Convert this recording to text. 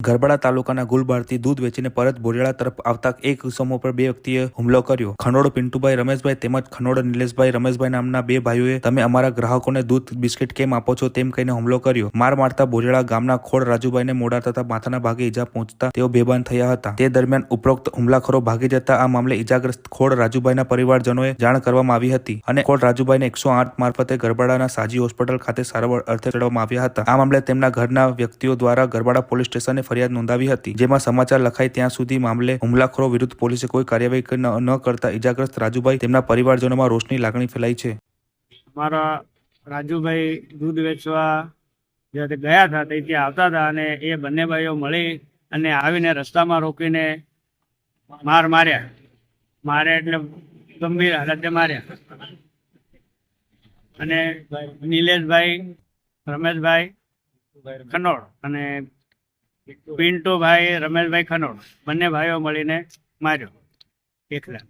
ગરબાડા તાલુકાના ગુલબારથી દૂધ વેચીને પરત બોરિયાળા તરફ આવતા એક ઇસમો પર બે વ્યક્તિએ હુમલો કર્યો. ખનોડ પિન્ટુભાઈ રમેશભાઈ તેમજ ખનોડ નિલેશભાઈ રમેશભાઈ નામના બે ભાઈઓએ તમે અમારા ગ્રાહકોને દૂધ બિસ્કિટ કેમ આપો છો તેમ કહીને હુમલો કર્યો. માર મારતા બોરિયાળા ગામના ખોડ રાજુભાઈને મોઢા તથા માથાના ભાગે ઈજા પહોંચતા તેઓ બેભાન થયા હતા. તે દરમિયાન ઉપરોક્ત હુમલાખોરો ભાગી જતા આ મામલે ઈજાગ્રસ્ત ખોડ રાજુભાઈના પરિવારજનોએ જાણ કરવામાં આવી હતી અને ખોડ રાજુભાઈને 108 મારફતે ગરબાડાના સાજી હોસ્પિટલ ખાતે સારવાર અર્થે ચડવામાં આવ્યા હતા. આ મામલે તેમના ઘરના વ્યક્તિઓ દ્વારા ગરબાડા પોલીસ સ્ટેશને ફરિયાદ નોંધાવી હતી, જેમાં સમાચાર લખાય ત્યાં સુધી મામલે હુમલાખોરો વિરુદ્ધ પોલીસે કોઈ કાર્યવાહી ન કરતા ઈજાગ્રસ્ત રાજુભાઈ તેમના પરિવારજનોમાં રોષની લાગણી ફેલાઈ છે. મારા રાજુભાઈ દૂધ વેચવા જ્યારે ગયા હતા તે ત્યાં આવતા હતા અને એ બંને ભાઈઓ મળી અને આવીને રસ્તામાં રોકીને માર્યા એટલે ગંભીર હાલતે માર્યા. અને નિલેશભાઈ રમેશભાઈ ખનોડ અને પિન્ટુભાઈ રમેશભાઈ ખનોડ બંને ભાઈઓ મળીને માર્યો એકલા.